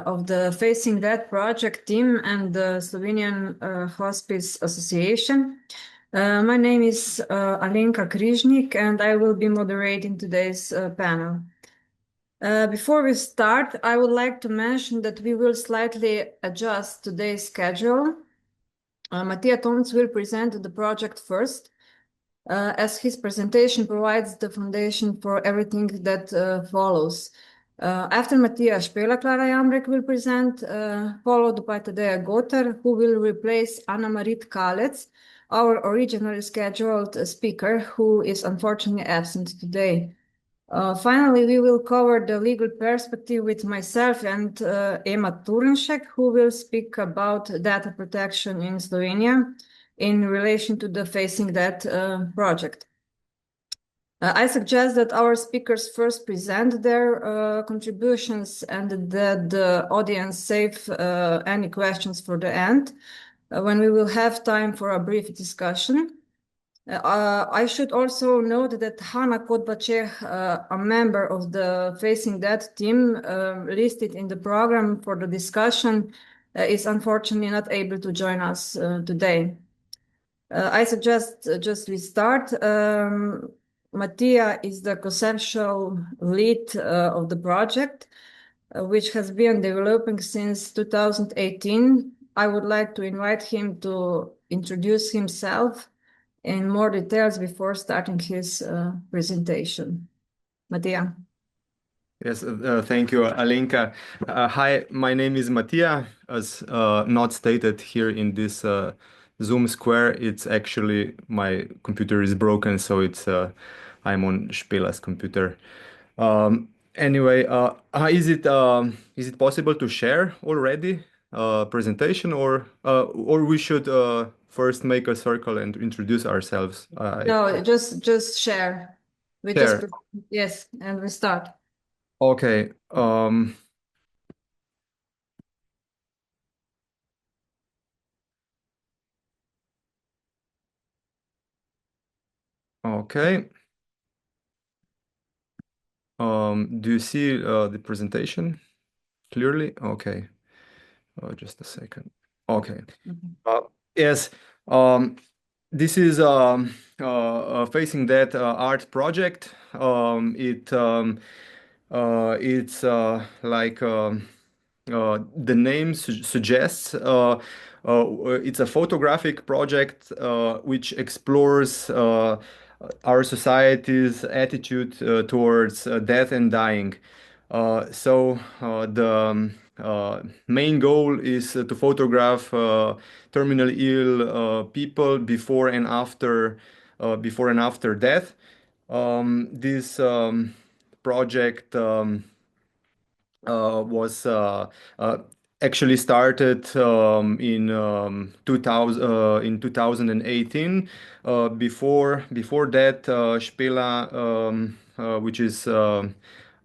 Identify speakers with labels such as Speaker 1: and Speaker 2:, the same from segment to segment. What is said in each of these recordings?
Speaker 1: of the Facing That project team and the Slovenian Hospice Association. My name is Alenka Križnik, and I will be moderating today's panel. Before we start, I would like to mention that we will slightly adjust today's schedule. Matija Tomc will present the project first, as his presentation provides the foundation for everything that follows. After Matija, Špela Klara Jambrek will present, followed by Tadeja Gotar, who will replace Anna-Marit Kalec, our originally scheduled speaker, who is unfortunately absent today. Finally, we will cover the legal perspective with myself and Ema Turinšek, who will speak about data protection in Slovenia in relation to the Facing That project. I suggest that our speakers first present their contributions and that the audience save any questions for the end, when we will have time for a brief discussion. I should also note that Hana Kodbaceh, a member of the Facing That team listed in the program for the discussion, is unfortunately not able to join us today. I suggest just we start. Matija is the conceptual lead of the project, which has been developing since 2018. I would like to invite him to introduce himself in more details before starting his presentation. Matija.
Speaker 2: Yes, thank you, Alenka. Hi, my name is Matija. As not stated here in this Zoom square, it's actually my computer is broken, so it's I'm on Špela's computer. Anyway, is it possible to share already presentation, or we should first make a circle and introduce ourselves?
Speaker 1: No, just share.
Speaker 2: Share.
Speaker 1: Yes, and we start.
Speaker 2: Okay. Okay. Do you see the presentation clearly? Okay. Just a second. Okay. Yes. This is Facing That art project. It's like the name suggests. It's a photographic project which explores our society's attitude towards death and dying. The main goal is to photograph terminally ill people before and after death. This project was actually started in 2018. Before that, Špela, which is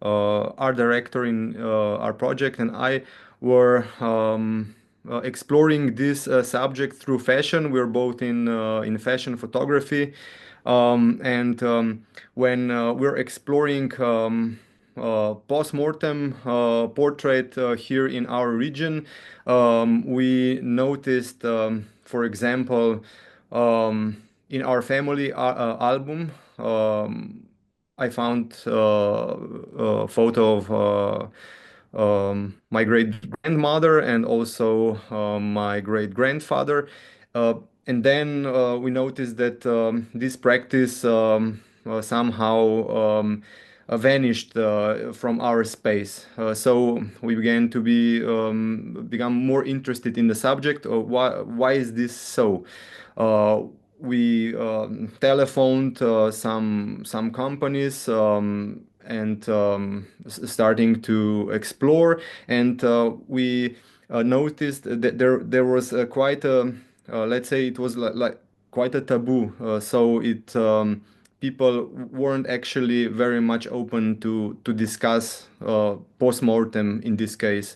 Speaker 2: art director in our project, and I were exploring this subject through fashion. We're both in fashion photography, and when we're exploring post-mortem portrait here in our region, we noticed, for example, in our family album, I found a photo of my great grandmother and also my great grandfather. And then we noticed that this practice somehow vanished from our space. So we began to become more interested in the subject. Why is this so? We telephoned some companies and starting to explore, and we noticed that there was quite a let's say it was like quite a taboo. So it people weren't actually very much open to discuss post-mortem in this case.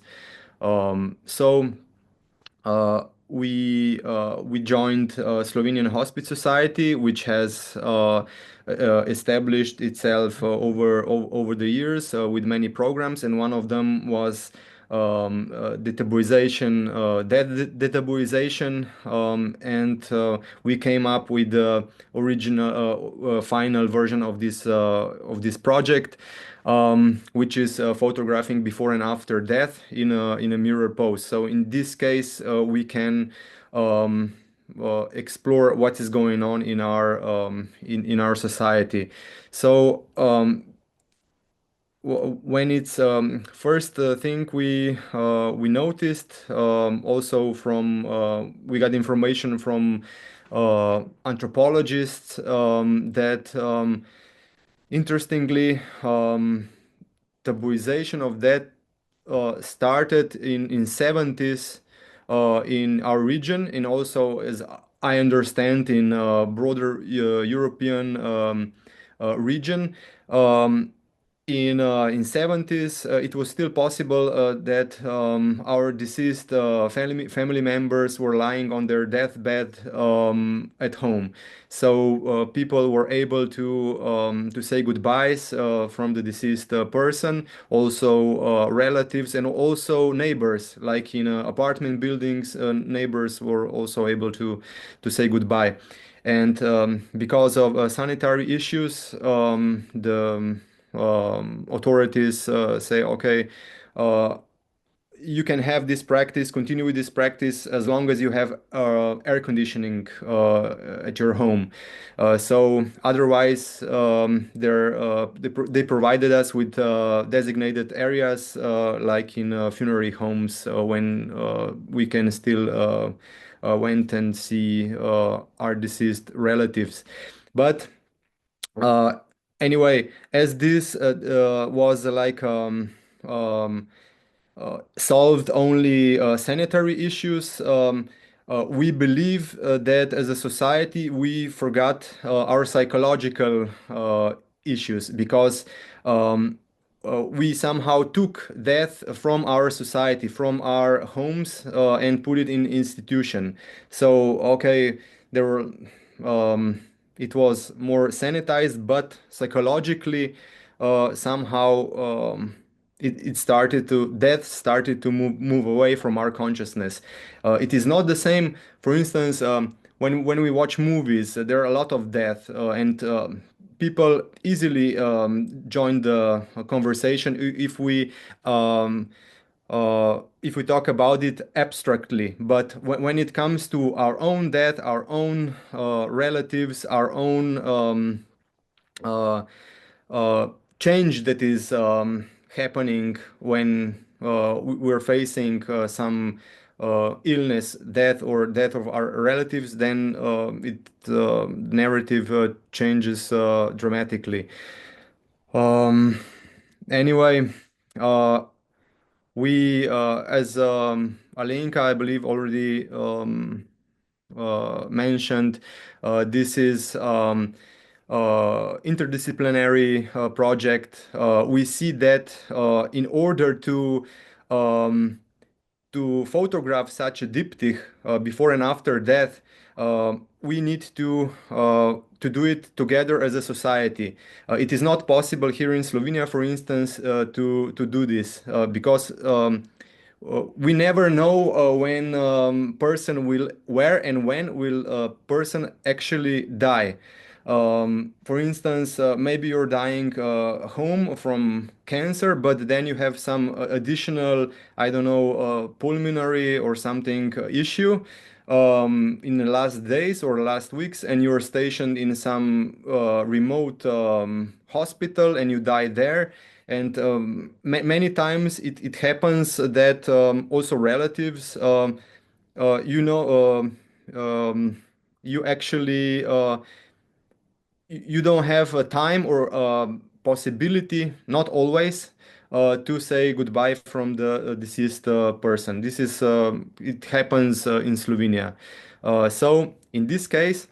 Speaker 2: So we joined Slovenian Hospice Society, which has established itself over the years with many programs, and one of them was detabuization, and we came up with the original final version of this project, which is photographing before and after death in a mirror pose. So in this case, we can explore what is going on in our society. So when it's first thing we noticed, also from we got information from anthropologists, that interestingly, tabuization of that started in 70s in our region, and also, as I understand, in broader European region. In 70s, it was still possible that our deceased family members were lying on their deathbed at home. So people were able to say goodbyes from the deceased person, also relatives and also neighbors. Like in apartment buildings, neighbors were also able to say goodbye. And because of sanitary issues, the authorities say, okay, uh, you can have this practice, continue with this practice as long as you have air conditioning at your home. So otherwise, they provided us with designated areas like in funerary homes when we can still went and see our deceased relatives. But uh, anyway, as this was like solved only sanitary issues, we believe that as a society we forgot our psychological issues, because we somehow took death from our society, from our homes, and put it in institution. So, okay, there were it was more sanitized, but psychologically, somehow it started to death started to move away from our consciousness. It is not the same. For instance, when we watch movies, there are a lot of death, and people easily join the conversation if we talk about it abstractly. But when it comes to our own death, our own relatives, our own uh, uh, change that is happening when we're facing some illness, death, or death of our relatives, then it narrative changes dramatically. Um, anyway, uh, we, as Alenka, I believe, already mentioned, this is interdisciplinary project. We see that in order um, to photograph such a diptych before and after death, we need to do it together as a society. It is not possible here in Slovenia, for instance, to do this because we never know when person will where and when will a person actually die. For instance, maybe you're dying home from cancer, but then you have some additional, I don't know, pulmonary or something issue in the last days or last weeks, and you're stationed in some remote hospital and you die there. And many times it happens that also relatives, you know, you actually you don't have a time or possibility, not always, to say goodbye from the deceased person. This is it happens in Slovenia. So in this case,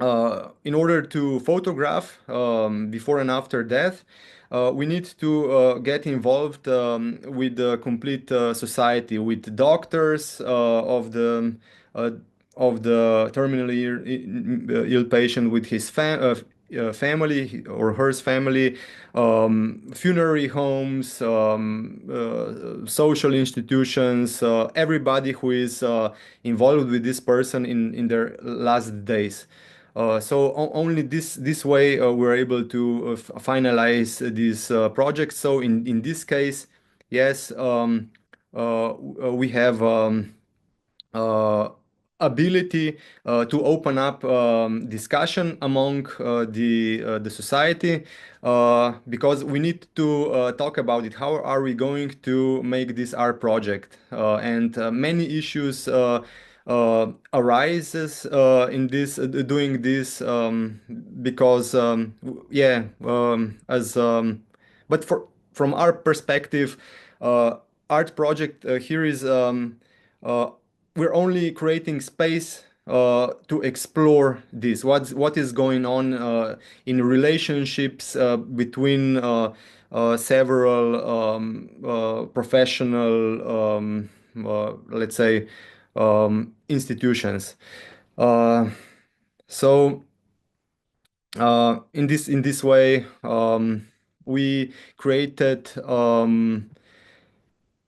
Speaker 2: in order to photograph before and after death, we need to get involved with the complete society, with doctors uh, of the terminally ill patient, with his family or her family, funerary homes, social institutions, everybody who is involved with this person in their last days. Only this way we're able to finalize this project. So in this case, yes, we have. Uh, ability to open up discussion among the society, because we need to talk about it. How are we going to make this our project? And many issues arises in this doing this, because yeah, as but from our perspective, art project here is. Uh, we're only creating space to explore this. What is going on in relationships between several professional, let's say, institutions. Uh, so in this way, we created.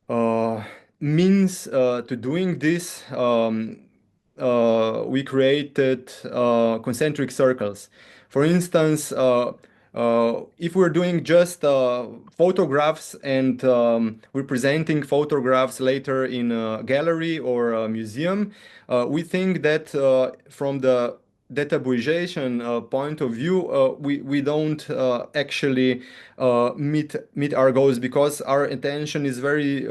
Speaker 2: Uh, Means to doing this, we created concentric circles. For instance, if we're doing just photographs and we're presenting photographs later in a gallery or a museum, we think that from the databuization point of view, we don't actually meet our goals, because our attention is very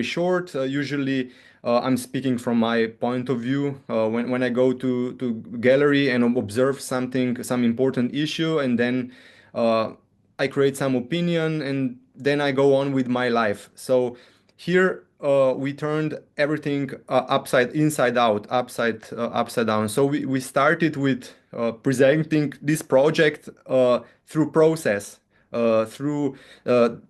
Speaker 2: short. Usually, I'm speaking from my point of view. When I go to gallery and observe something, some important issue, and then uh, I create some opinion, and then I go on with my life. So here we turned everything inside out, upside down. So we started with presenting this project through process, through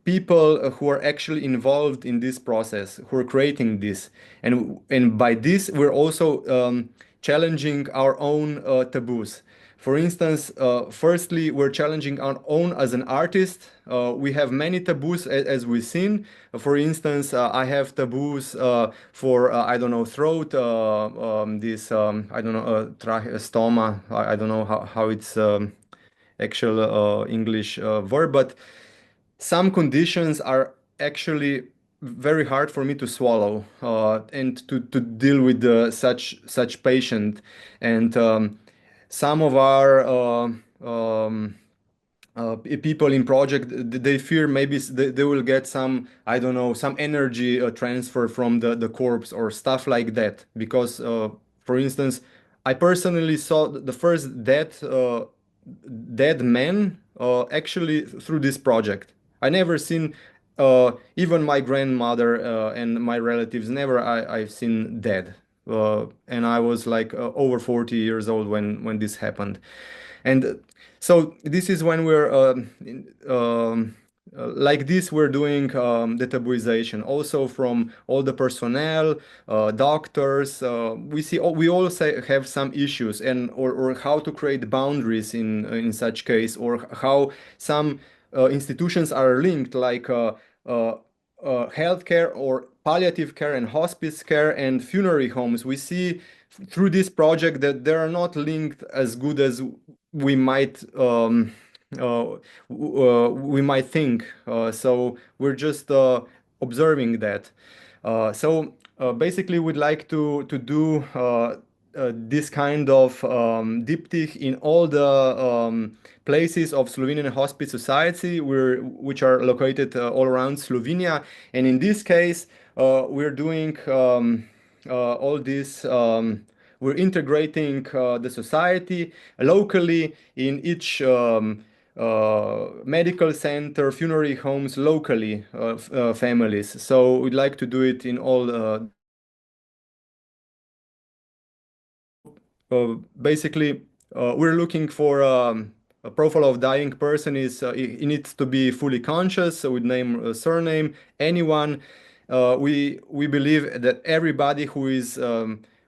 Speaker 2: people who are actually involved in this process, who are creating this, and by this we're also challenging our own taboos. For instance, firstly, we're challenging our own as an artist. We have many taboos, as we've seen. For instance, I have taboos for, I don't know, throat, this, I don't know, stoma. I don't know how it's actual English verb, but some conditions are actually very hard for me to swallow, and to deal with such patient. And some of our people in project, they fear maybe they will get some, I don't know, some energy transfer from the corpse or stuff like that, because for instance, I personally saw the first dead man actually through this project. I never seen, even my grandmother and my relatives, never I've seen dead. And I was like over 40 years old when this happened. And so this is when we're like this, we're doing the tabuization also from all the personnel, doctors. We see we all have some issues, and or how to create boundaries in such case, or how some institutions are linked, like healthcare or palliative care and hospice care and funerary homes. We see through this project that they are not linked as good as we might we might think. So we're just observing that. Basically, we'd like to do this kind of diptych in all the places of Slovenian Hospice Society, which are located all around Slovenia. And in this case, we're doing all this. We're integrating the society locally in each medical center, funerary homes locally, families. So we'd like to do it in all basically, we're looking for a profile of dying person. Is he needs to be fully conscious, so with name, surname, anyone. We believe that everybody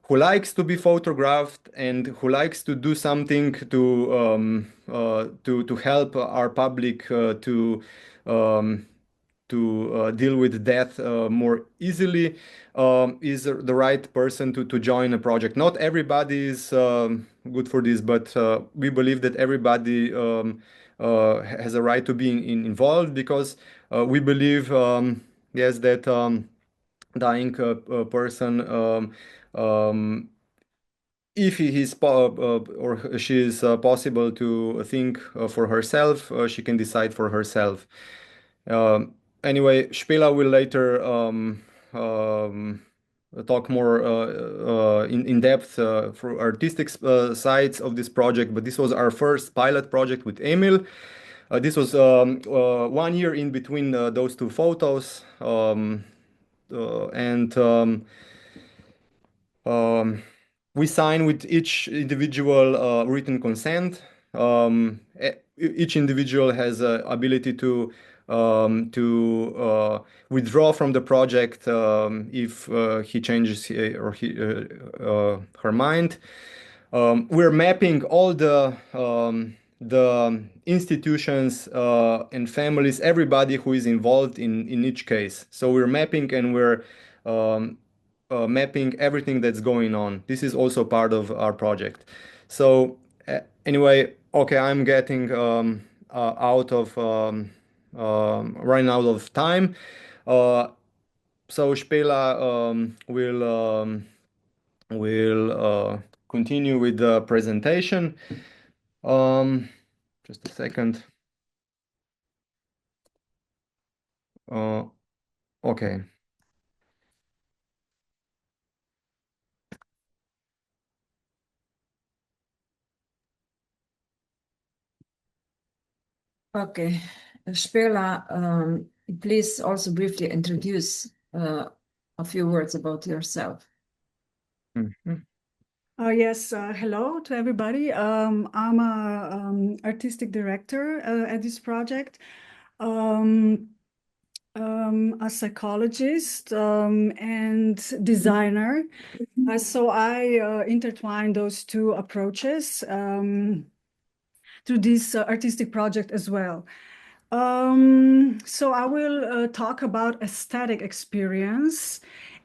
Speaker 2: who likes to be photographed and who likes to do something to help our public um, to deal with death more easily is the right person to join a project. Not everybody is good for this, but we believe that everybody has a right to be involved because we believe, yes, that dying person, um, if he is or she is possible to think for herself, she can decide for herself. Anyway, Spela will later um, talk more in depth for artistic sides of this project, but this was our first pilot project with Emil. This was 1 year in between those two photos, and um, we sign with each individual written consent. Each individual has ability to withdraw from the project if he changes her mind. We're mapping all the institutions and families, everybody who is involved in each case. So we're mapping and we're um, mapping everything that's going on. This is also part of our project. So anyway, okay, I'm getting running out of time. Uh, so Spela will continue with the presentation. Um, just a second. Uh, okay.
Speaker 1: Okay, Spela, please also briefly introduce a few words about yourself.
Speaker 2: Mhm.
Speaker 3: Yes, hello to everybody. I'm a artistic director at this project, a psychologist and designer. So I intertwine those two approaches through this artistic project as well. So I will talk about aesthetic experience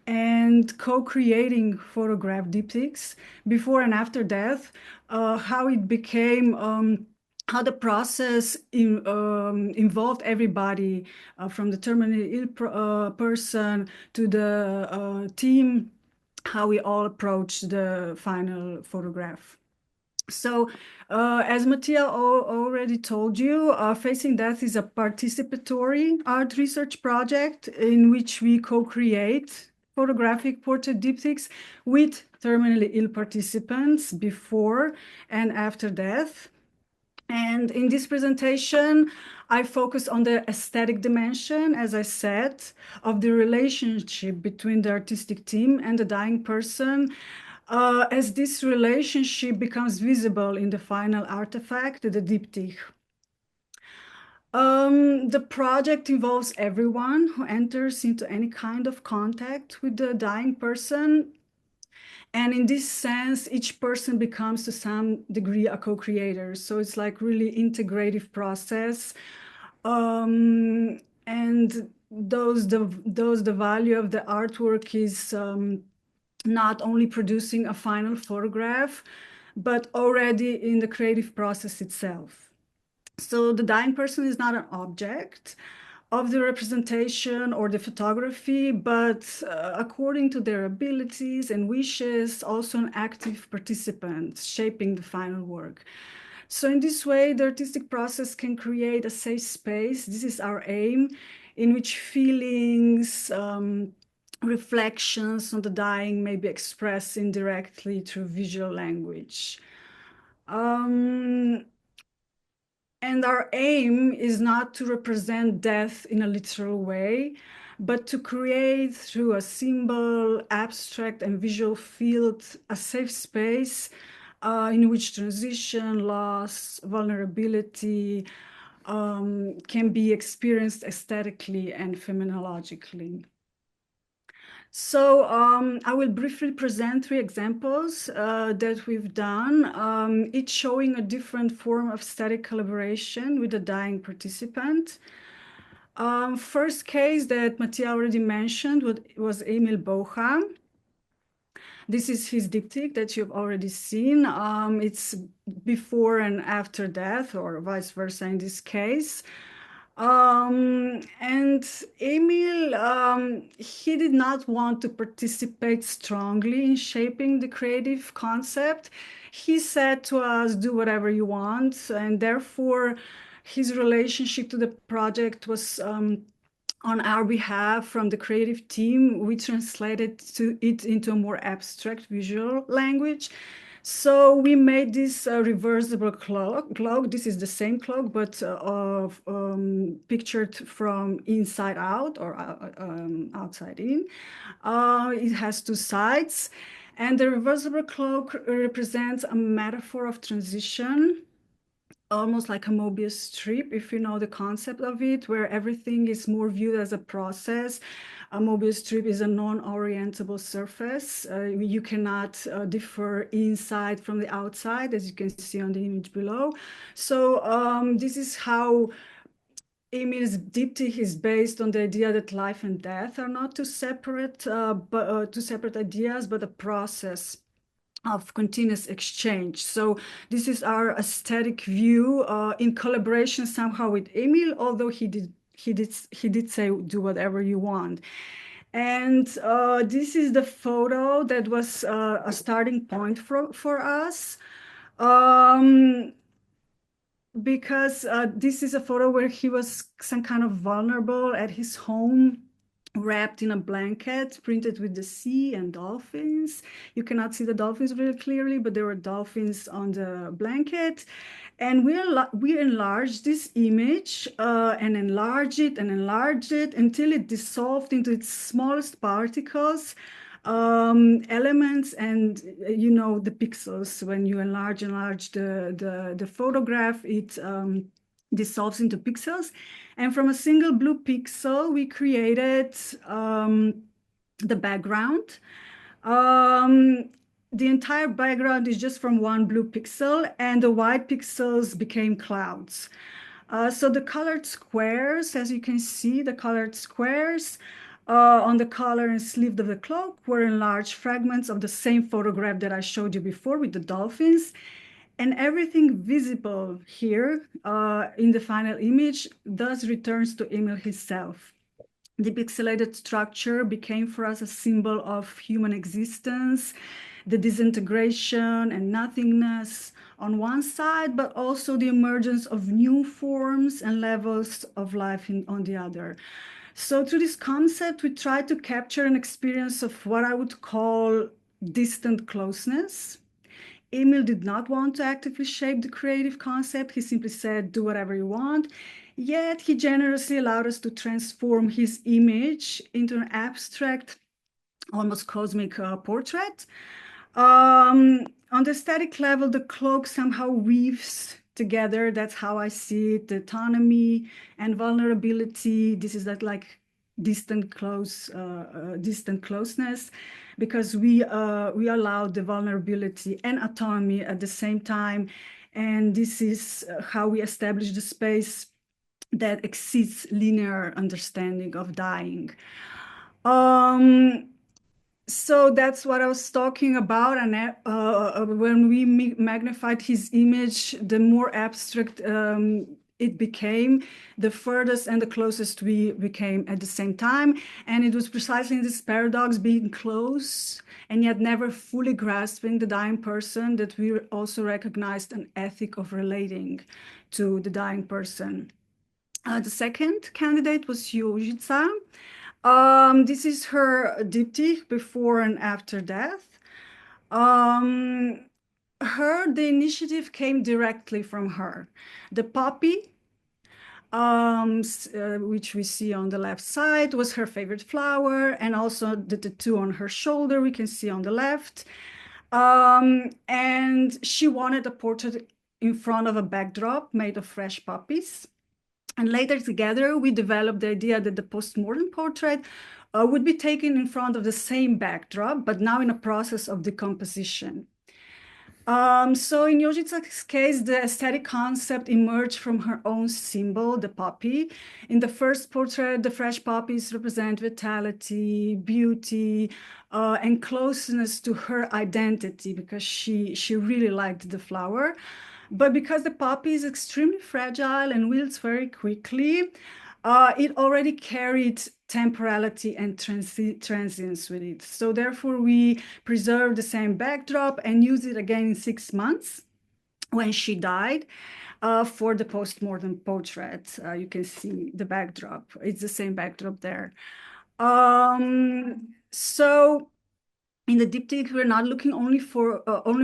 Speaker 3: and co-creating photograph diptychs before and after death, how it became, how the process involved everybody from the terminally ill person to the team, how we all approach the final photograph. So, as Mattia already told you, Facing Death is a participatory art research project in which we co-create photographic portrait diptychs with terminally ill participants before and after death. And in this presentation, I focus on the aesthetic dimension, as I said, of the relationship between the artistic team and the dying person, as this relationship becomes visible in the final artifact, the diptych. The project involves everyone who enters into any kind of contact with the dying person. And in this sense, each person becomes to some degree a co-creator. So it's like really integrative process. And the value of the artwork is not only producing a final photograph, but already in the creative process itself. So the dying person is not an object of the representation or the photography, but according to their abilities and wishes, also an active participant shaping the final work. So in this way, the artistic process can create a safe space. This is our aim, in which feelings, reflections on the dying may be expressed indirectly through visual language. And our aim is not to represent death in a literal way, but to create through a symbol, abstract and visual field, a safe space in which transition, loss, vulnerability can be experienced aesthetically and phenomenologically. So I will briefly present 3 examples that we've done, each showing a different form of static collaboration with a dying participant. First case that Mattia already mentioned was Emil Bocha. This is his diptych that you've already seen. It's before and after death, or vice versa in this case. And Emil, he did not want to participate strongly in shaping the creative concept. He said to us, do whatever you want, and therefore his relationship to the project was on our behalf from the creative team. We translated it into a more abstract visual language. So we made this reversible cloak. This is the same cloak, but pictured from inside out or outside in. It has 2 sides. And the reversible cloak represents a metaphor of transition, almost like a Mobius strip, if you know the concept of it, where everything is more viewed as a process. A Mobius strip is a non-orientable surface. You cannot differ inside from the outside, as you can see on the image below. So this is how Emil's diptych is based on the idea that life and death are not two separate ideas, but a process of continuous exchange. So this is our aesthetic view in collaboration somehow with Emil, although he did say do whatever you want. And this is the photo that was a starting point for us. Because this is a photo where he was some kind of vulnerable at his home, wrapped in a blanket, printed with the sea and dolphins. You cannot see the dolphins really clearly, but there were dolphins on the blanket. And we enlarged this image and enlarged it until it dissolved into its smallest particles, elements, and you know the pixels. When you enlarge the photograph, it dissolves into pixels. And from a single blue pixel, we created the background. The entire background is just from 1 blue pixel, and the white pixels became clouds. So the colored squares, as you can see, the colored squares on the collar and sleeve of the cloak were enlarged fragments of the same photograph that I showed you before with the dolphins. And everything visible here in the final image thus returns to Emil himself. The pixelated structure became for us a symbol of human existence, the disintegration and nothingness on one side, but also the emergence of new forms and levels of life on the other. So through this concept, we try to capture an experience of what I would call distant closeness. Emil did not want to actively shape the creative concept. He simply said, do whatever you want. Yet he generously allowed us to transform his image into an abstract, almost cosmic portrait. On the aesthetic level, the cloak somehow weaves together. That's how I see it, the autonomy and vulnerability. This is that like distant closeness, because we allow the vulnerability and autonomy at the same time. And this is how we establish the space that exceeds linear understanding of dying. So that's what I was talking about. And when we magnified his image, the more abstract it became, the furthest and the closest we became at the same time. And it was precisely in this paradox, being close and yet never fully grasping the dying person, that we also recognized an ethic of relating to the dying person. The second candidate was Yojica. This is her diptych before and after death. The initiative came directly from her. The poppy, which we see on the left side, was her favorite flower, and also the tattoo on her shoulder we can see on the left. And she wanted a portrait in front of a backdrop made of fresh poppies. And later together, we developed the idea that the postmortem portrait would be taken in front of the same backdrop, but now in a process of decomposition. So in Yojitsa's case, the aesthetic concept emerged from her own symbol, the poppy. In the first portrait, the fresh poppies represent vitality, beauty, and closeness to her identity because she really liked the flower. But because the poppy is extremely fragile and wilts very quickly, it already carried temporality and transience with it. So therefore, we preserve the same backdrop and use it again in 6 months when she died for the postmortem portrait. You can see the backdrop. It's the same backdrop there. So in the diptych, we're not looking only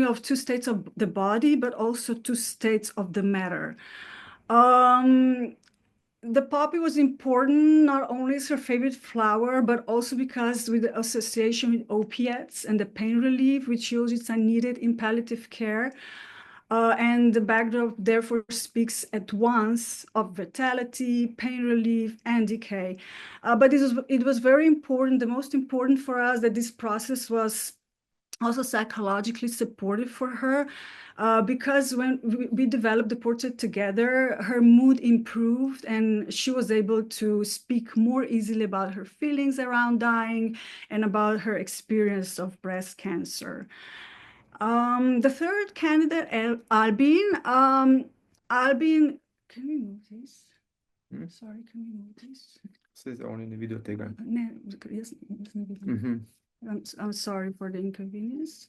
Speaker 3: of two states of the body, but also two states of the matter. The poppy was important not only as her favorite flower, but also because with the association with opiates and the pain relief which Yojitsa needed in palliative care. And the backdrop therefore speaks at once of vitality, pain relief, and decay. But it was very important, the most important for us, that this process was also psychologically supportive for her, because when we developed the portrait together, her mood improved and she was able to speak more easily about her feelings around dying and about her experience of breast cancer. The third candidate, Albin. Albin, can we move this? Sorry, can we move this?
Speaker 2: This is only in the video taker.
Speaker 3: Yes, I'm sorry for the inconvenience.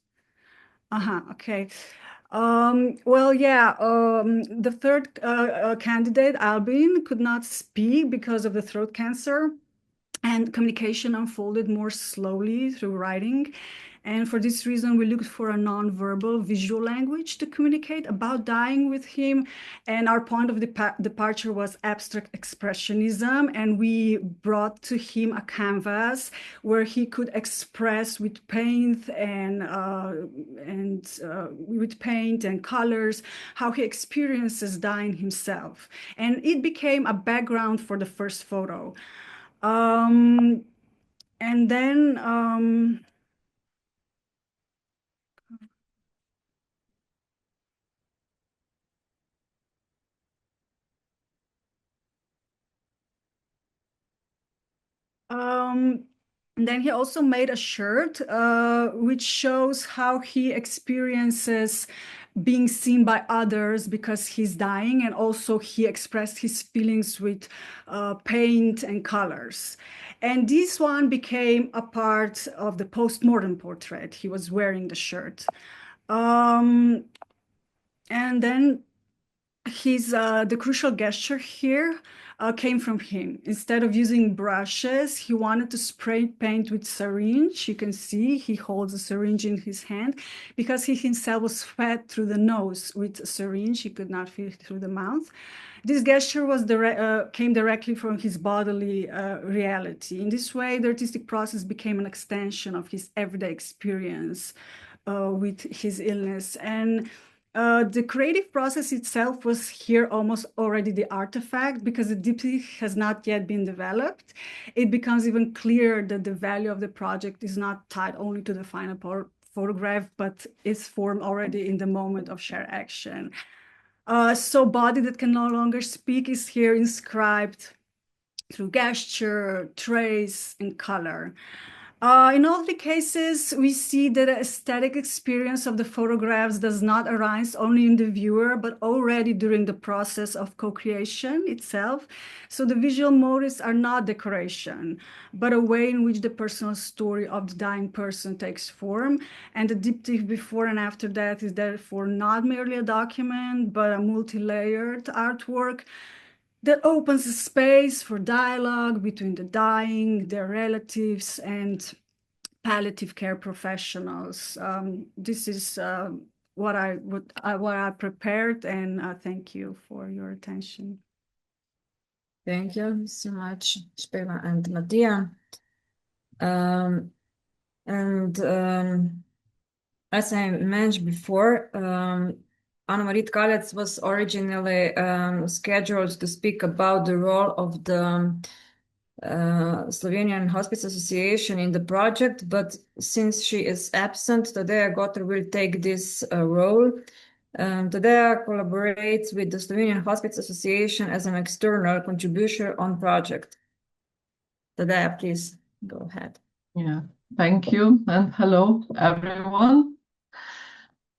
Speaker 3: Okay. Well, yeah, the third candidate, Albin, could not speak because of the throat cancer, and communication unfolded more slowly through writing. And for this reason, we looked for a non-verbal visual language to communicate about dying with him. And our point of departure was abstract expressionism. And we brought to him a canvas where he could express with paint and colors how he experiences dying himself. And it became a background for the first photo. And then then he also made a shirt which shows how he experiences being seen by others because he's dying, and also he expressed his feelings with paint and colors. And this one became a part of the postmortem portrait. He was wearing the shirt. And then the crucial gesture here came from him. Instead of using brushes, he wanted to spray paint with syringe. You can see he holds a syringe in his hand because he himself was fed through the nose with a syringe. He could not feel it through the mouth. This gesture came directly from his bodily reality. In this way, the artistic process became an extension of his everyday experience with his illness. And the creative process itself was here almost already the artifact, because the diptych has not yet been developed. It becomes even clearer that the value of the project is not tied only to the final photograph, but is formed already in the moment of shared action. So body that can no longer speak is here inscribed through gesture, trace, and color. In all the cases, we see that the aesthetic experience of the photographs does not arise only in the viewer, but already during the process of co-creation itself. So the visual motives are not decoration, but a way in which the personal story of the dying person takes form. And the diptych before and after that is therefore not merely a document, but a multi-layered artwork that opens a space for dialogue between the dying, their relatives, and palliative care professionals. This is what I prepared, and thank you for your attention.
Speaker 1: Thank you so much, Spela and Mattia. As I mentioned before, Anna-Marie Tkalec was originally scheduled to speak about the role of the Slovenian Hospice Association in the project, but since she is absent, Tadeja Gotter will take this role. Tadeja collaborates with the Slovenian Hospice Association as an external contributor on project. Tadeja, please go ahead.
Speaker 4: Yeah, thank you, and hello, everyone.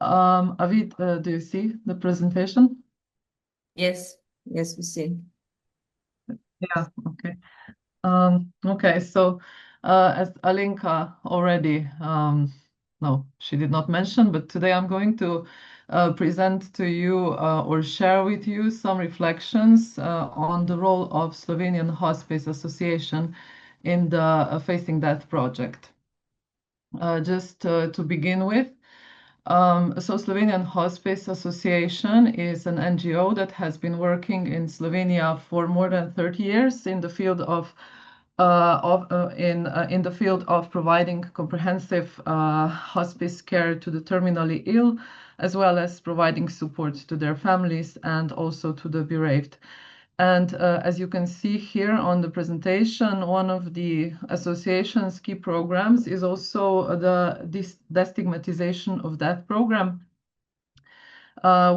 Speaker 4: Avid, do you see the presentation?
Speaker 1: Yes, we see.
Speaker 4: Yeah, okay. Okay, so as Alinka already, no, she did not mention, but today I'm going to present to you or share with you some reflections on the role of Slovenian Hospice Association in the Facing Death project. Just to begin with, so Slovenian Hospice Association is an NGO that has been working in Slovenia for more than 30 years in the field of in the field of providing comprehensive hospice care to the terminally ill, as well as providing support to their families and also to the bereaved. And as you can see here on the presentation, one of the association's key programs is also the destigmatization of death program,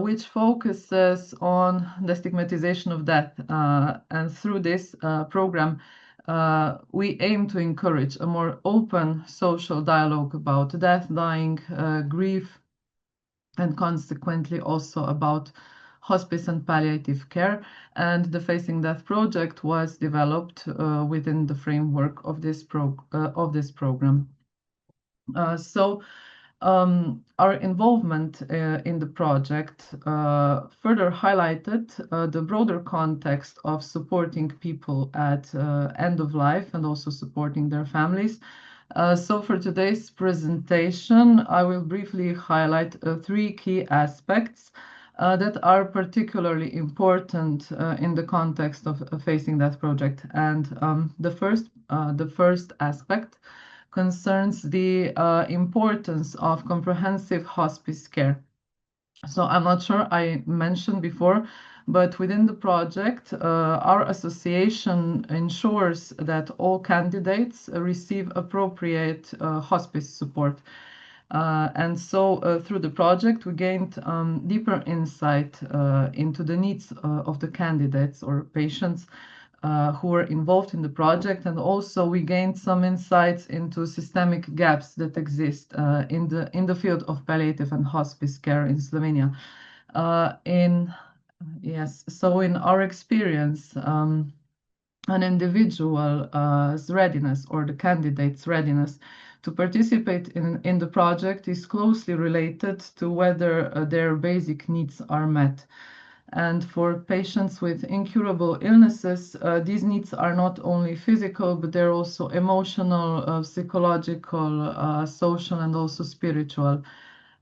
Speaker 4: which focuses on destigmatization of death. And through this program, we aim to encourage a more open social dialogue about death, dying, grief, and consequently also about hospice and palliative care. And the Facing Death project was developed within the framework of this program. Our involvement in the project further highlighted the broader context of supporting people at end of life and also supporting their families. So for today's presentation, I will briefly highlight three key aspects that are particularly important in the context of Facing Death project. And the first aspect concerns the importance of comprehensive hospice care. So I'm not sure I mentioned before, but within the project, our association ensures that all candidates receive appropriate hospice support. And so through the project, we gained deeper insight into the needs of the candidates or patients who were involved in the project, and also we gained some insights into systemic gaps that exist in the field of palliative and hospice care in Slovenia. So in our experience, an individual's readiness or the candidate's readiness to participate in the project is closely related to whether their basic needs are met. And for patients with incurable illnesses, these needs are not only physical, but they're also emotional, psychological, social, and also spiritual.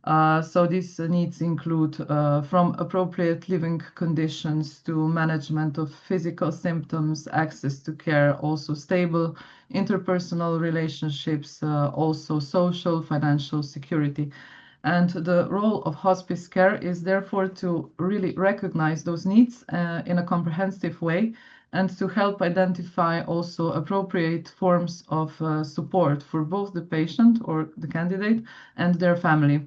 Speaker 4: So these needs include from appropriate living conditions to management of physical symptoms, access to care, also stable interpersonal relationships, also social, financial security. And the role of hospice care is therefore to really recognize those needs in a comprehensive way and to help identify also appropriate forms of support for both the patient or the candidate and their family.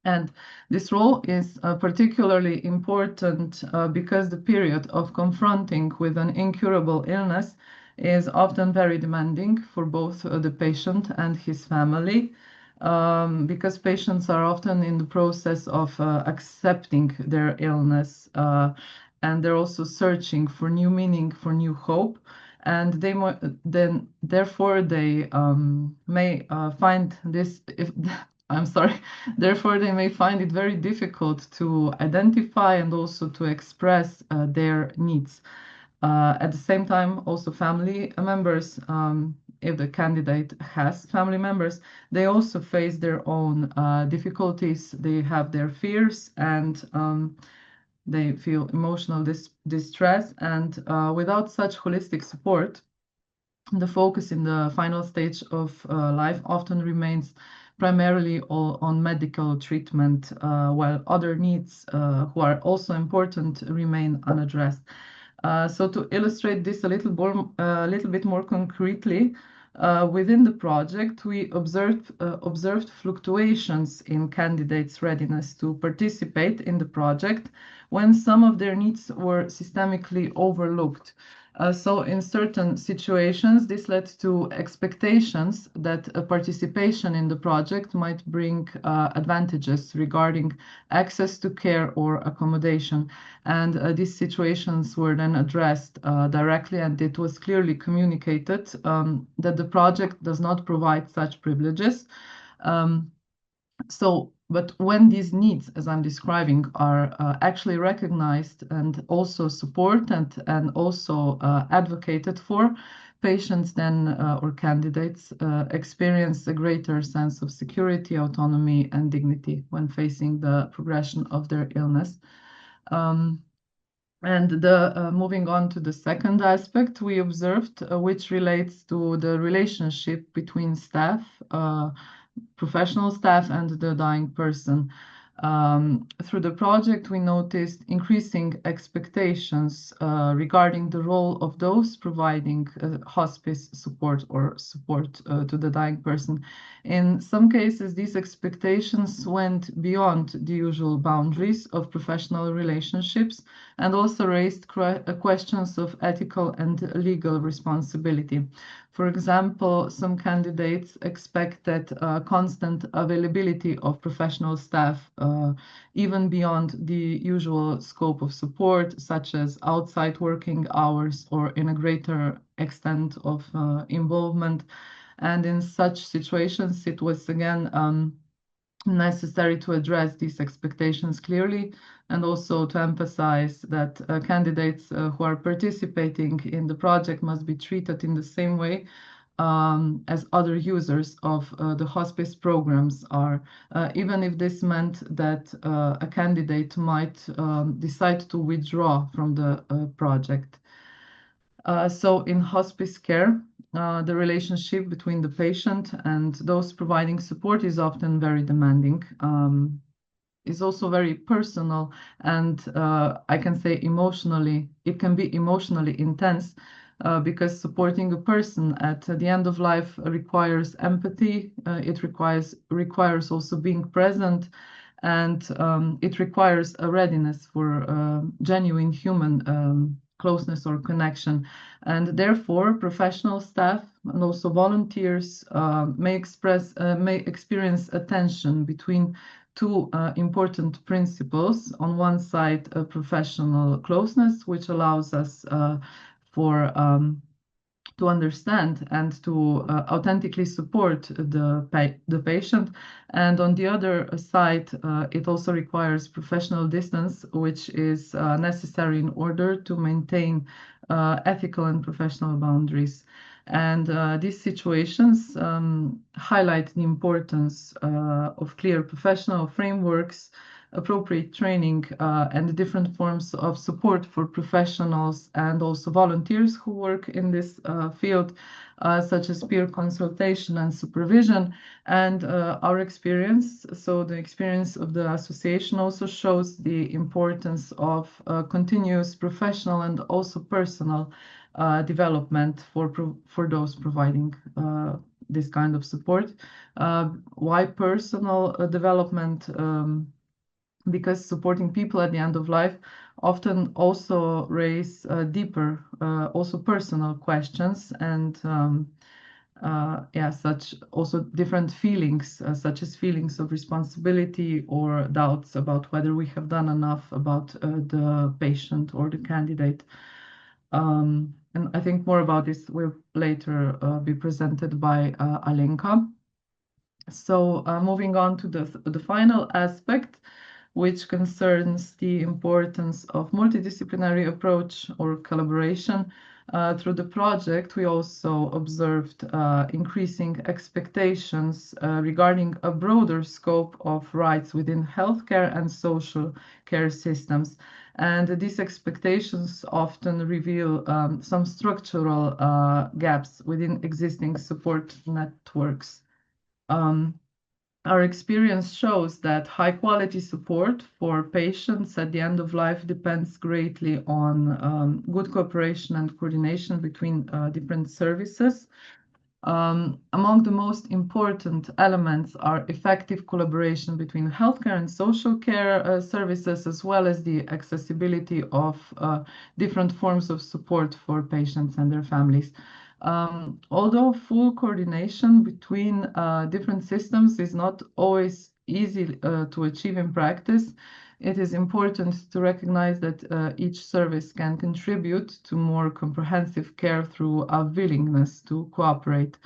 Speaker 4: And this role is particularly important because the period of confronting with an incurable illness is often very demanding for both the patient and his family, because patients are often in the process of accepting their illness, and they're also searching for new meaning, for new hope. And therefore they may find this, if I'm sorry, therefore they may find it very difficult to identify and also to express their needs. At the same time, also family members, if the candidate has family members, they also face their own difficulties. They have their fears and they feel emotional distress. And without such holistic support, the focus in the final stage of life often remains primarily on medical treatment, while other needs, who are also important, remain unaddressed. So to illustrate this a little bit more concretely, within the project, we observed fluctuations in candidates' readiness to participate in the project when some of their needs were systemically overlooked. So in certain situations, this led to expectations that a participation in the project might bring advantages regarding access to care or accommodation. And these situations were then addressed directly, and it was clearly communicated that the project does not provide such privileges. But when these needs, as I'm describing, are actually recognized and also supported and also advocated for, patients then or candidates experience a greater sense of security, autonomy, and dignity when facing the progression of their illness. And moving on to the second aspect we observed, which relates to the relationship between staff, professional staff, and the dying person. Through the project, we noticed increasing expectations regarding the role of those providing hospice support or support to the dying person. In some cases, these expectations went beyond the usual boundaries of professional relationships and also raised questions of ethical and legal responsibility. For example, some candidates expected constant availability of professional staff, even beyond the usual scope of support, such as outside working hours or in a greater extent of involvement. And in such situations, it was again necessary to address these expectations clearly and also to emphasize that candidates who are participating in the project must be treated in the same way as other users of the hospice programs are, even if this meant that a candidate might decide to withdraw from the project. So in hospice care, the relationship between the patient and those providing support is often very demanding. Is also very personal and I can say it can be emotionally intense because supporting a person at the end of life requires empathy. It requires also being present, and it requires a readiness for genuine human closeness or connection. And therefore, professional staff and also volunteers may experience a tension between two important principles. On one side, a professional closeness, which allows us to understand and to authentically support the patient. And on the other side, it also requires professional distance, which is necessary in order to maintain ethical and professional boundaries. And these situations highlight the importance of clear professional frameworks, appropriate training, and different forms of support for professionals and also volunteers who work in this field, such as peer consultation and supervision. And our experience, so the experience of the association also shows the importance of continuous professional and also personal development for those providing this kind of support. Why personal development? Because supporting people at the end of life often also raise deeper, also personal questions and such also different feelings, such as feelings of responsibility or doubts about whether we have done enough about the patient or the candidate. And I think more about this will later be presented by Alenka. So moving on to the final aspect, which concerns the importance of multidisciplinary approach or collaboration. Through the project, we also observed increasing expectations regarding a broader scope of rights within healthcare and social care systems. And these expectations often reveal some structural gaps within existing support networks. our experience shows that high-quality support for patients at the end of life depends greatly on good cooperation and coordination between different services. Among the most important elements are effective collaboration between healthcare and social care services, as well as the accessibility of different forms of support for patients and their families. Although full coordination between different systems is not always easy to achieve in practice, it is important to recognize that each service can contribute to more comprehensive care through a willingness to cooperate.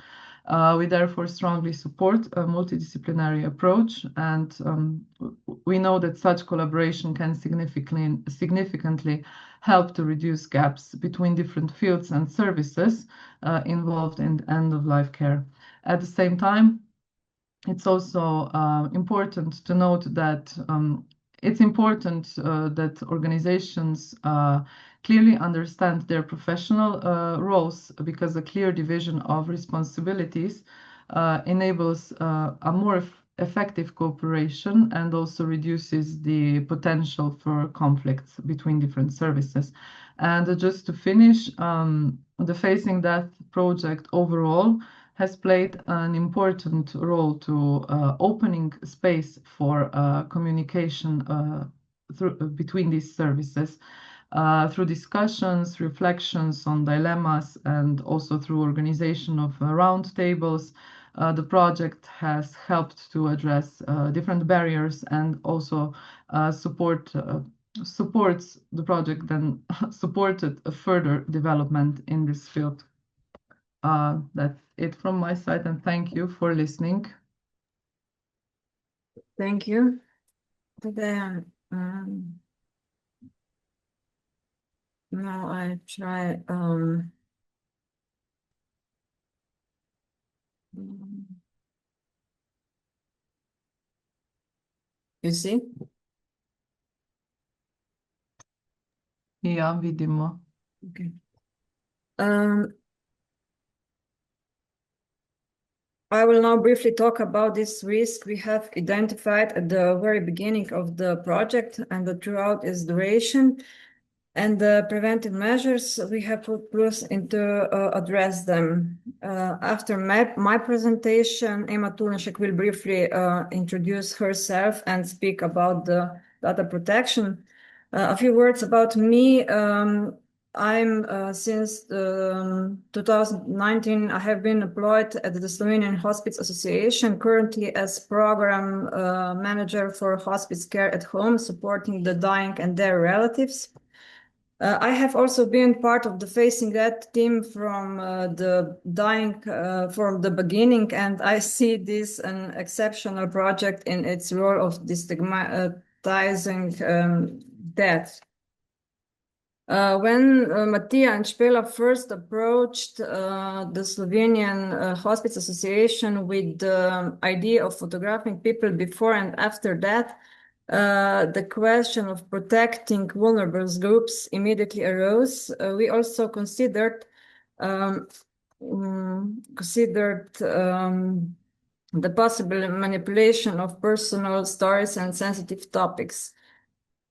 Speaker 4: We therefore strongly support a multidisciplinary approach, and we know that such collaboration can significantly help to reduce gaps between different fields and services involved in end-of-life care. At the same time, it's also important to note that it's important that organizations clearly understand their professional roles, because a clear division of responsibilities enables a more effective cooperation and also reduces the potential for conflicts between different services. And just to finish, the Facing Death project overall has played an important role to opening space for communication between these services through discussions, reflections on dilemmas, and also through organization of roundtables. The project has helped to address different barriers and also supports the project and supported a further development in this field. That's it from my side, and thank you for listening.
Speaker 1: Thank you. Then now I try you see?
Speaker 4: Ja, vidimo.
Speaker 1: Okay. I will now briefly talk about this risk we have identified at the very beginning of the project and throughout its duration, and the preventive measures we have proposed to address them. After my presentation, Emma Tulnashek will briefly introduce herself and speak about the data protection. A few words about me. I'm since 2019, I have been employed at the Slovenian Hospice Association, currently as program manager for hospice care at home, supporting the dying and their relatives. I have also been part of the Facing Death team from from the beginning, and I see this an exceptional project in its role of destigmatizing death. When Matija and Špela first approached the Slovenian Hospice Association with the idea of photographing people before and after death, the question of protecting vulnerable groups immediately arose. We also considered the possible manipulation of personal stories and sensitive topics.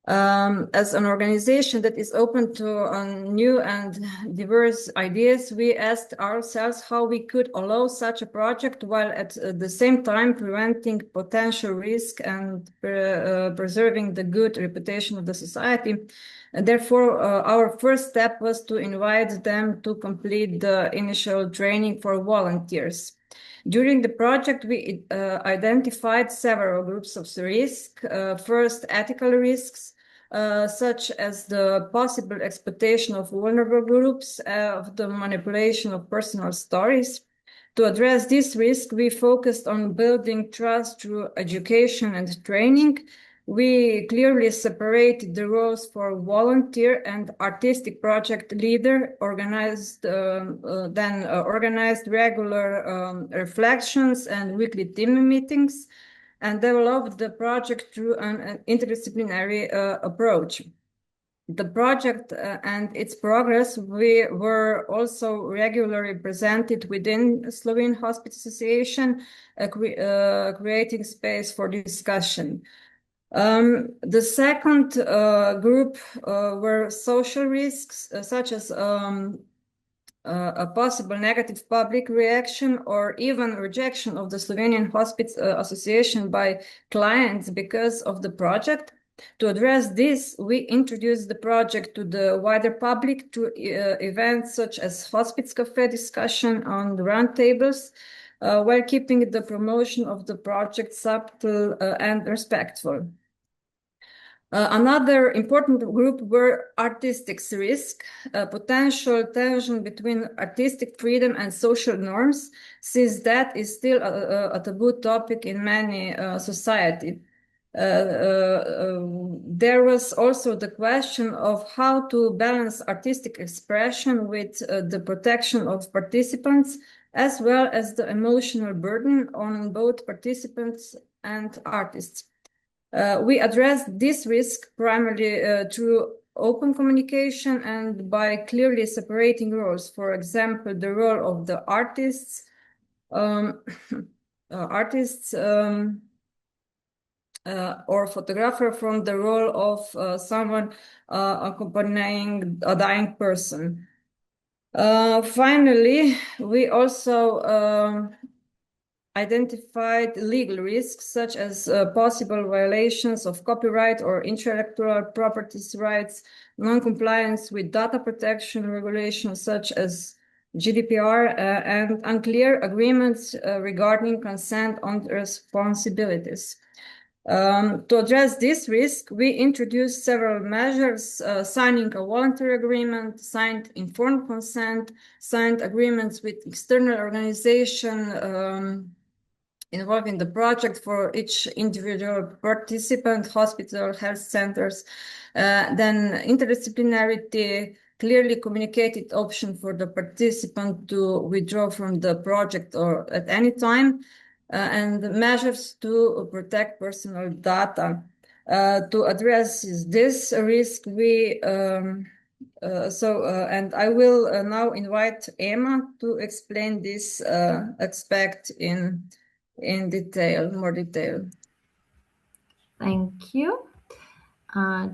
Speaker 1: As an organization that is open to new and diverse ideas, we asked ourselves how we could allow such a project while at the same time preventing potential risk and preserving the good reputation of the society. And therefore, our first step was to invite them to complete the initial training for volunteers. During the project, we identified several groups of risk. First, ethical risks, such as the possible exploitation of vulnerable groups, of the manipulation of personal stories. To address this risk, we focused on building trust through education and training. We clearly separated the roles for volunteer and artistic project leader, organized regular reflections and weekly team meetings, and developed the project through an interdisciplinary approach. the project and its progress, we were also regularly presented within Slovene Hospice Association, creating space for discussion. The second group were social risks, such as a possible negative public reaction or even rejection of the Slovenian Hospice Association by clients because of the project. To address this, we introduced the project to the wider public through events such as Hospice Cafe discussion on the roundtables, while keeping the promotion of the project subtle and respectful. Another important group were artistic risk, potential tension between artistic freedom and social norms, since that is still a taboo topic in many society. There was also the question of how to balance artistic expression with the protection of participants, as well as the emotional burden on both participants and artists. We address this risk primarily through open communication and by clearly separating roles. For example, the role of the artists, or photographer from the role of someone accompanying a dying person. Finally, we also identified legal risks such as possible violations of copyright or intellectual properties rights, non-compliance with data protection regulations such as GDPR, and unclear agreements regarding consent on responsibilities. To address this risk, we introduced several measures, signing a voluntary agreement, signed informed consent, signed agreements with external organization involved in the project for each individual participant, hospital, health centers, then interdisciplinarity, clearly communicated option for the participant to withdraw from the project or at any time, and measures to protect personal data. To address this risk, and I will now invite Emma to explain this aspect in more detail.
Speaker 5: Thank you.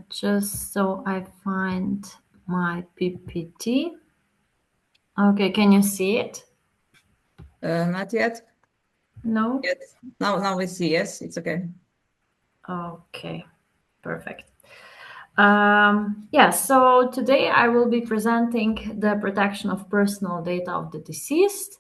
Speaker 5: Just so I find my PPT. Okay, can you see it?
Speaker 1: Not yet.
Speaker 5: No?
Speaker 1: Yes. Now we see. Yes, it's okay.
Speaker 5: Okay, perfect. Yeah, so today I will be presenting the protection of personal data of the deceased.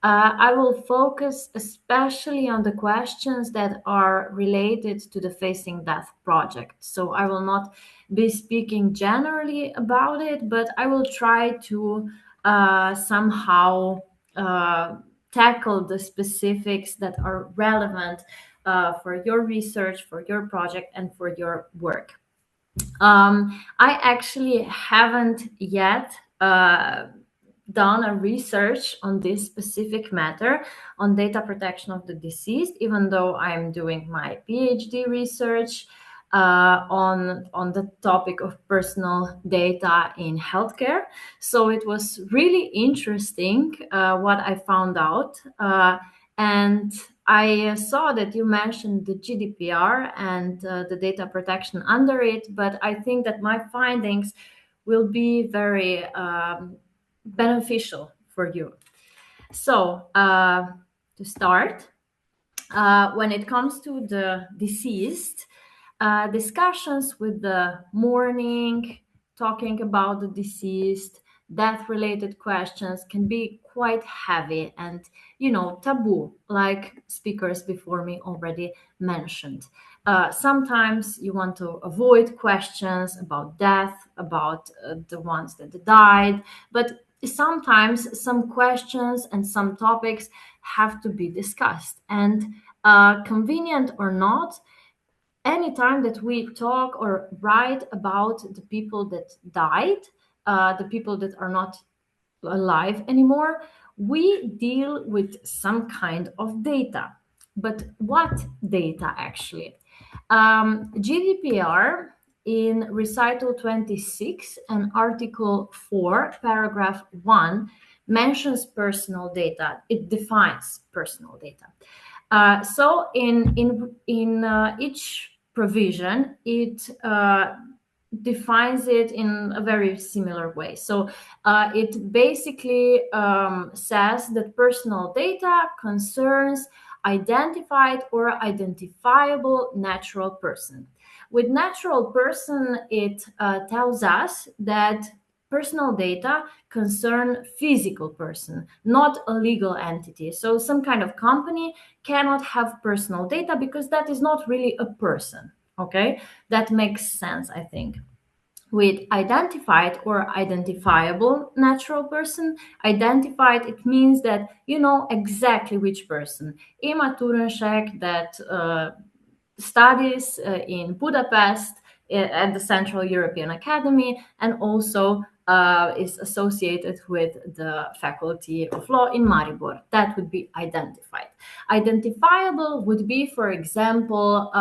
Speaker 5: I will focus especially on the questions that are related to the Facing Death project. So I will not be speaking generally about it, but I will try to somehow tackle the specifics that are relevant for your research, for your project, and for your work. I actually haven't yet done a research on this specific matter on data protection of the deceased, even though I'm doing my PhD research on the topic of personal data in healthcare. So it was really interesting what I found out. And I saw that you mentioned the GDPR and the data protection under it, but I think that my findings will be very beneficial for you. So to start, when it comes to the deceased, discussions with the mourning, talking about the deceased, death-related questions can be quite heavy and, taboo, like speakers before me already mentioned. Sometimes you want to avoid questions about death, about the ones that died, but sometimes some questions and some topics have to be discussed. And convenient or not, anytime that we talk or write about the people that died, the people that are not alive anymore, we deal with some kind of data. But what data actually? GDPR in recital 26 and article 4, paragraph 1 mentions personal data. It defines personal data. So in each provision, it defines it in a very similar way. So it basically says that personal data concerns identified or identifiable natural person. With natural person, it tells us that personal data concern physical person, not a legal entity. So some kind of company cannot have personal data because that is not really a person. Okay, that makes sense, I think. With identified or identifiable natural person, identified, it means that you know exactly which person. Ima Turenshek that studies in Budapest at the Central European Academy, and also is associated with the Faculty of Law in Maribor. That would be identified. Identifiable would be, for example,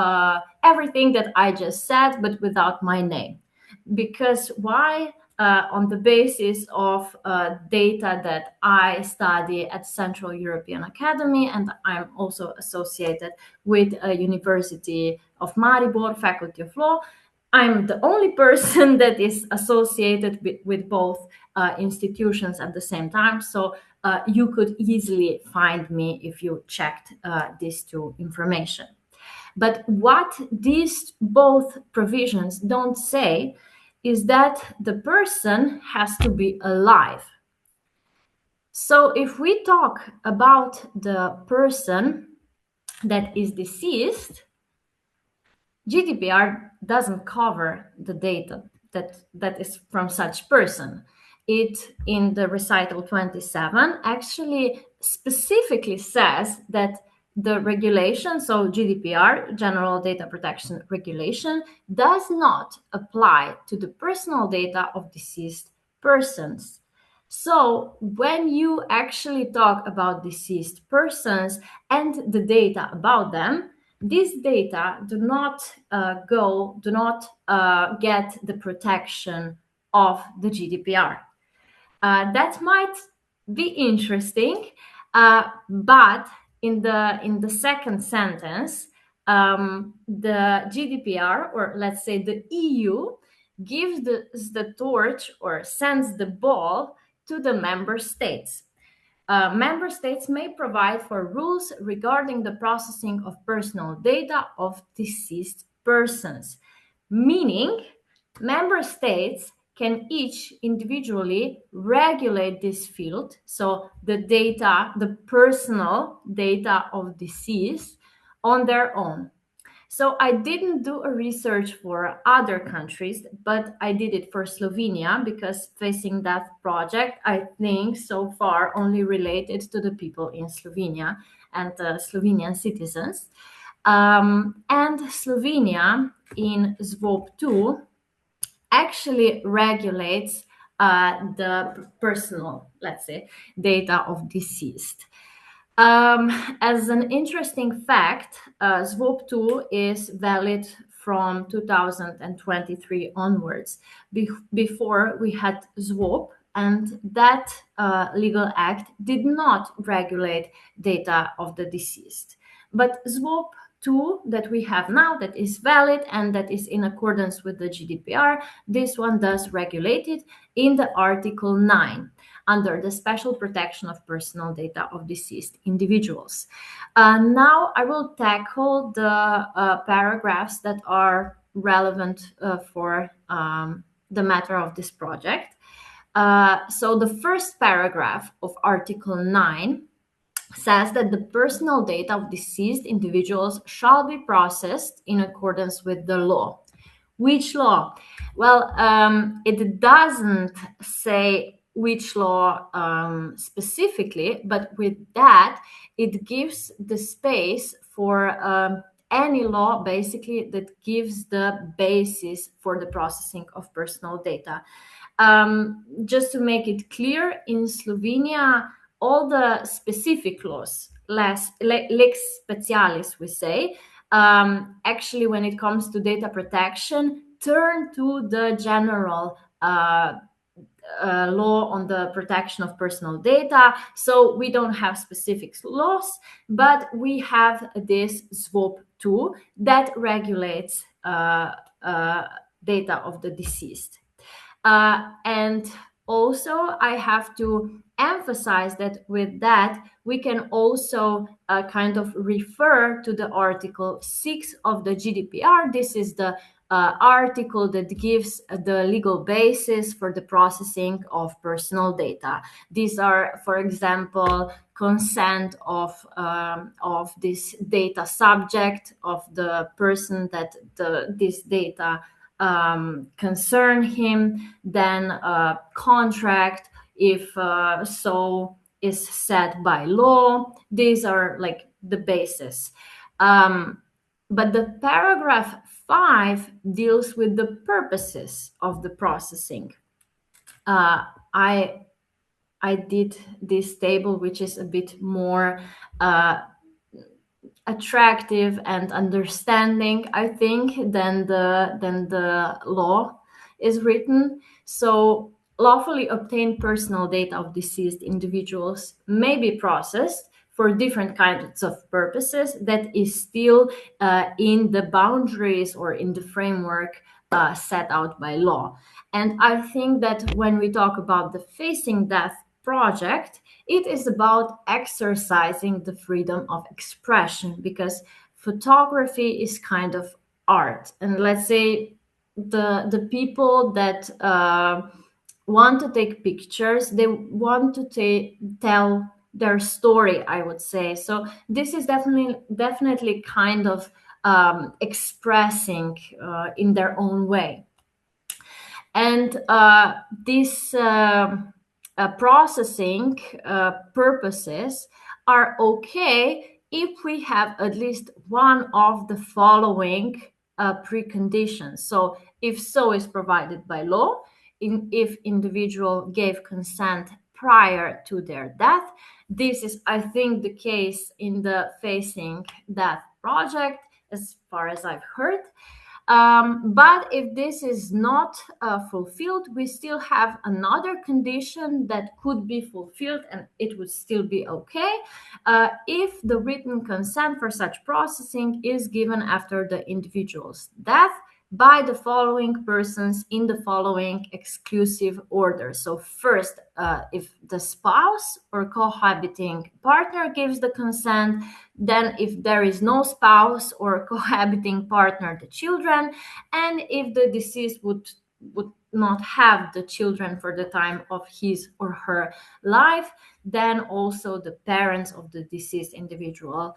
Speaker 5: everything that I just said, but without my name. Because why? On the basis of data that I study at Central European Academy, and I'm also associated with a University of Maribor Faculty of Law. I'm the only person that is associated with both institutions at the same time. So you could easily find me if you checked these two information. But what these both provisions don't say is that the person has to be alive. So if we talk about the person that is deceased, GDPR doesn't cover the data that is from such person. It, in the recital 27, actually specifically says that the regulation, so GDPR, General Data Protection Regulation, does not apply to the personal data of deceased persons. So when you actually talk about deceased persons and the data about them, these data do not get the protection of the GDPR. That might be interesting, but in the second sentence, the GDPR, or let's say the EU, gives the torch or sends the ball to the member states. Member states may provide for rules regarding the processing of personal data of deceased persons, meaning member states can each individually regulate this field, so the data, the personal data of deceased, on their own. So I didn't do a research for other countries, but I did it for Slovenia because facing that project, I think so far only related to the people in Slovenia and Slovenian citizens. And Slovenia in ZVOP 2 actually regulates the personal, let's say, data of deceased. As an interesting fact, ZVOP 2 is valid from 2023 onwards. Before we had ZVOP, and that legal act did not regulate data of the deceased. But ZVOP 2 that we have now, that is valid and that is in accordance with the GDPR, this one does regulate it in the Article 9 under the special protection of personal data of deceased individuals. Now I will tackle the paragraphs that are relevant for the matter of this project. So the first paragraph of Article 9 says that the personal data of deceased individuals shall be processed in accordance with the law. Which law? Well, it doesn't say which law specifically, but with that, it gives the space for any law basically that gives the basis for the processing of personal data. Just to make it clear, in Slovenia, all the specific laws, lex specialis, we say, actually, when it comes to data protection, turn to the general law on the protection of personal data. So we don't have specific laws, but we have this SWOP 2 that regulates data of the deceased. And also, I have to emphasize that with that, we can also kind of refer to the Article 6 of the GDPR. This is the article that gives the legal basis for the processing of personal data. These are, for example, consent of this data subject, of the person that this data concern him, then contract, if so is set by law. These are like the basis. But the paragraph 5 deals with the purposes of the processing. I did this table, which is a bit more attractive and understanding, I think, than the law is written. So lawfully obtained personal data of deceased individuals may be processed for different kinds of purposes that is still in the boundaries or in the framework set out by law. And I think that when we talk about the Facing Death project, it is about exercising the freedom of expression, because photography is kind of art. And let's say the people that want to take pictures, they want to tell their story, I would say. So this is definitely kind of expressing in their own way. And this processing purposes are okay if we have at least one of the following preconditions. So if so is provided by law, if individual gave consent prior to their death. This is, I think, the case in the Facing Death project, as far as I've heard. But if this is not fulfilled, we still have another condition that could be fulfilled and it would still be okay if the written consent for such processing is given after the individual's death by the following persons in the following exclusive order. So first, if the spouse or cohabiting partner gives the consent, then if there is no spouse or cohabiting partner, the children, and if the deceased would not have the children for the time of his or her life, then also the parents of the deceased individual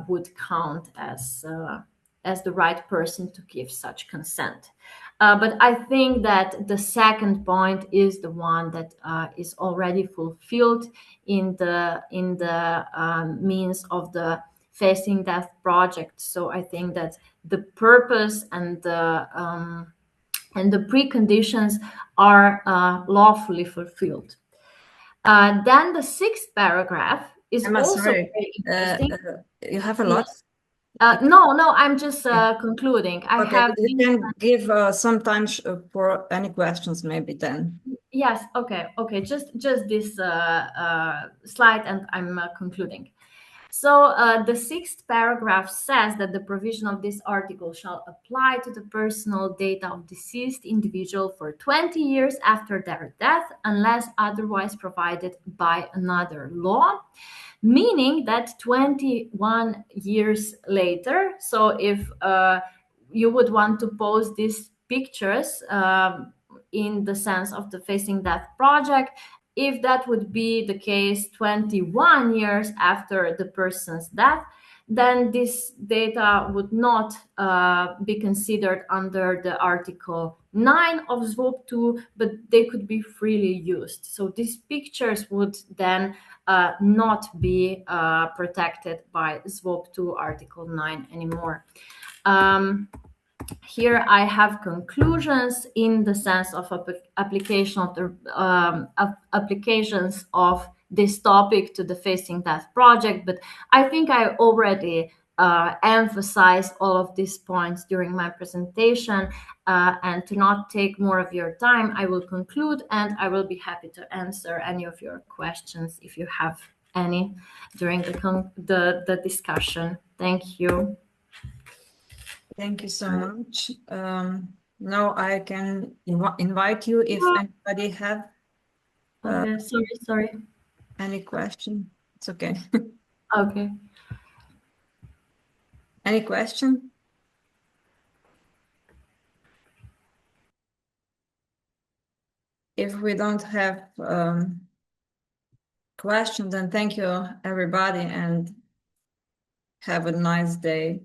Speaker 5: would count as the right person to give such consent. But I think that the second point is the one that is already fulfilled in the means of the Facing Death project. So I think that the purpose and the preconditions are lawfully fulfilled. Then the sixth paragraph is
Speaker 1: Emma,
Speaker 5: also
Speaker 1: sorry.
Speaker 5: very interesting.
Speaker 1: You have a lot?
Speaker 5: Yes. No, I'm just concluding. I
Speaker 1: Okay,
Speaker 5: have
Speaker 1: you can give some time for any questions maybe then.
Speaker 5: Yes, okay. Just this slide, and I'm concluding. So the sixth paragraph says that the provision of this article shall apply to the personal data of deceased individual for 20 years after their death, unless otherwise provided by another law. Meaning that 21 years later, so if you would want to post these pictures in the sense of the Facing Death project, if that would be the case 21 years after the person's death, then this data would not be considered under the Article 9 of SWOP 2, but they could be freely used. So these pictures would then not be protected by SWOP 2 Article 9 anymore. Here I have conclusions in the sense of application of the applications of this topic to the Facing Death project, but I think I already emphasize all of these points during my presentation. And to not take more of your time, I will conclude, and I will be happy to answer any of your questions if you have any during the discussion. Thank you.
Speaker 1: Thank you so much. Now I can invite you if anybody have
Speaker 5: Okay, sorry.
Speaker 1: any question. It's okay.
Speaker 5: Okay.
Speaker 1: Any question? If we don't have questions, then thank you everybody and have a nice day.